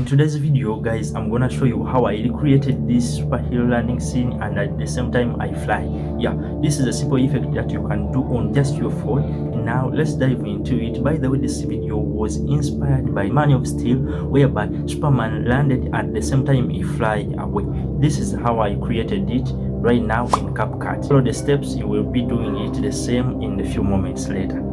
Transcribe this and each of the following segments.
In today's video, guys, I'm gonna show you how I recreated this superhero landing scene and at the same time I fly. Yeah, this is a simple effect that you can do on just your phone. Now let's dive into it. By the way, this video was inspired by Man of Steel, whereby Superman landed at the same time he fly away. This is how I created it right now in Capcut. Follow the steps, you will be doing it the same in a few moments later.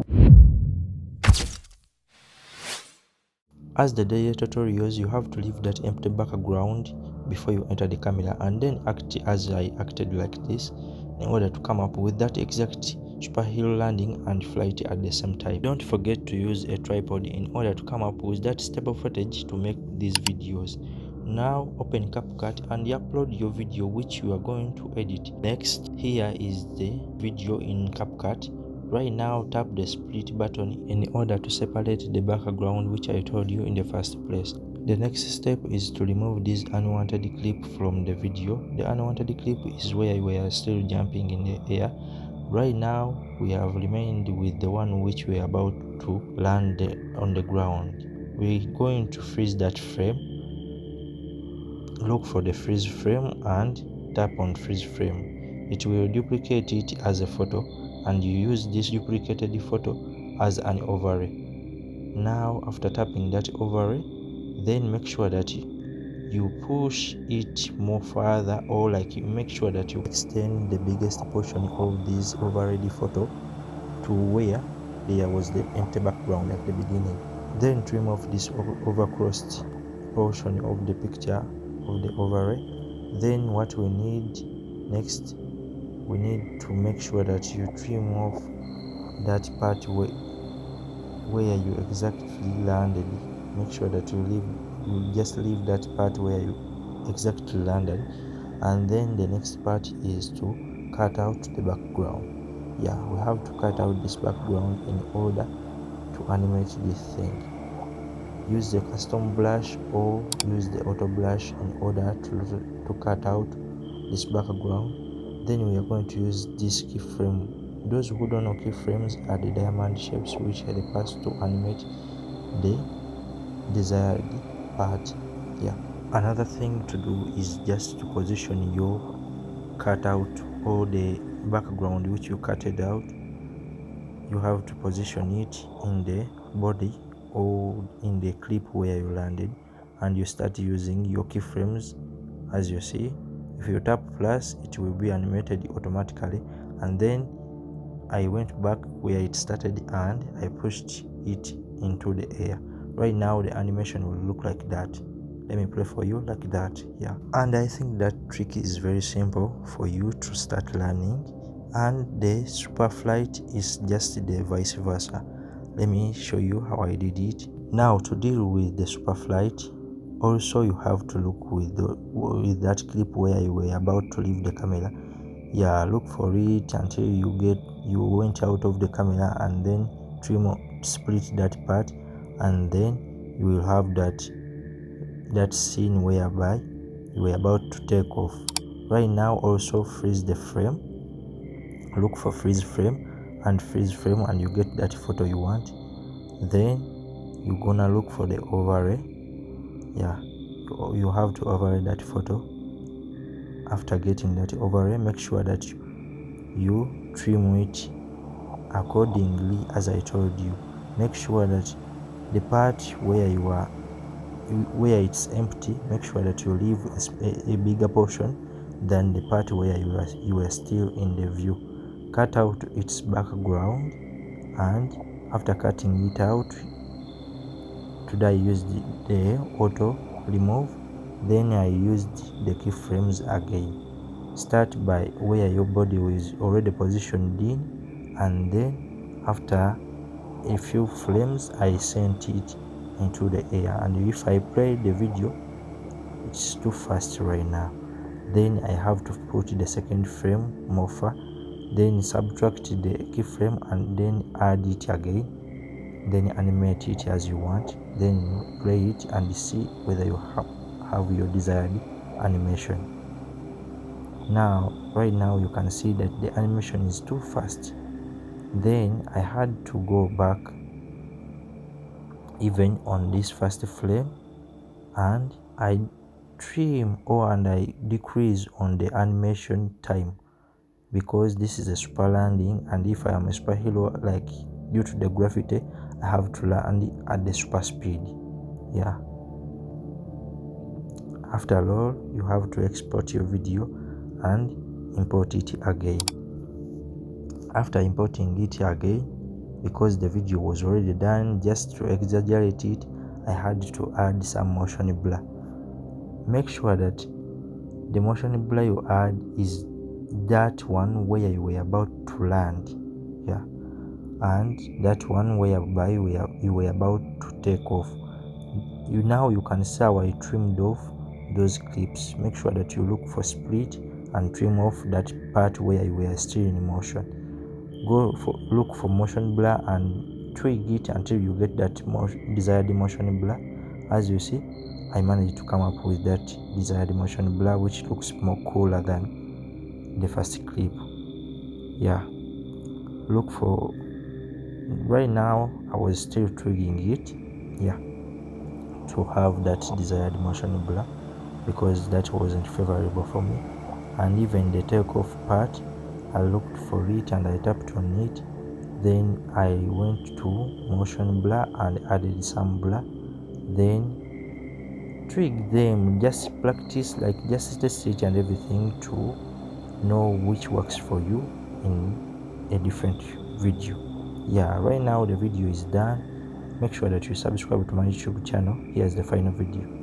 As the daily tutorials, you have to leave that empty background before you enter the camera and then act as I acted like this in order to come up with that exact superhero landing and flight at the same time. Don't forget to use a tripod in order to come up with that stable footage to make these videos. Now open CapCut and upload your video which you are going to edit. Next, here is the video in CapCut. Right now, tap the split button in order to separate the background which I told you in the first place. The next step is to remove this unwanted clip from the video. The unwanted clip is where we are still jumping in the air. Right now, we have remained with the one which we are about to land on the ground. We're going to freeze that frame. Look for the freeze frame and tap on freeze frame. It will duplicate it as a photo and you use this duplicated photo as an overlay. Now after tapping that overlay, then make sure that you push it more further, or like you make sure that you extend the biggest portion of this overlaid photo to where there was the empty background at the beginning. Then trim off this overcrossed portion of the picture of the overlay. Then what we need next, we need to make sure that you trim off that part where you exactly landed. Make sure that you just leave that part where you exactly landed, and then the next part is to cut out the background. Yeah, we have to cut out this background in order to animate this thing. Use the custom brush or use the auto brush in order to cut out this background. Then we are going to use this keyframe. Those who don't know, keyframes are the diamond shapes which help us to animate the desired part. Yeah, another thing to do is just to position your cutout or the background which you cutted out. You have to position it in the body or in the clip where you landed, and you start using your keyframes. As you see, if you tap plus, it will be animated automatically, and then I went back where it started and I pushed it into the air. Right now the animation will look like that. Let me play for you like that. Yeah, and I think that trick is very simple for you to start learning, and the super flight is just the vice versa. Let me show you how I did it. Now to deal with the super flight, also you have to look with that clip where you were about to leave the camera. Yeah, look for it until you went out of the camera, and then split that part, and then you will have that scene whereby you were about to take off. Right now, also freeze the frame. Look for freeze frame and freeze frame, and you get that photo you want. Then you're gonna look for the overlay. Yeah, you have to overlay that photo. After getting that overlay, make sure that you trim it accordingly as I told you. Make sure that the part where it's empty, make sure that you leave a bigger portion than the part where you were still in the view. Cut out its background, and after cutting it out, today I used the auto remove. Then I used the keyframes again. Start by where your body is already positioned in, and then after a few frames I sent it into the air. And if I play the video, it's too fast right now. Then I have to put the second frame more far, then subtract the keyframe and then add it again, then animate it as you want, then play it and see whether you have your desired animation. Now right now you can see that the animation is too fast. Then I had to go back even on this first frame and I trim and I decrease on the animation time, because this is a super landing, and if I am a superhero, like due to the gravity, I have to land at the super speed. Yeah, after all, you have to export your video and import it again. After importing it again, because the video was already done, just to exaggerate it, I had to add some motion blur. Make sure that the motion blur you add is that one where you were about to land, yeah, and that one whereby you were about to take off. Now you can see how I trimmed off those clips. Make sure that you look for split and trim off that part where you were still in motion. Look for motion blur and tweak it until you get that desired motion blur. As you see, I managed to come up with that desired motion blur, which looks more cooler than the first clip. Yeah, look for, right now I was still tweaking it, yeah, to have that desired motion blur, because that wasn't favorable for me. And even the takeoff part, I looked for it and I tapped on it. Then I went to motion blur and added some blur, then tweak them, just practice, like just test it and everything to know which works for you in a different video. Yeah, right now the video is done. Make sure that you subscribe to my YouTube channel. Here's the final video.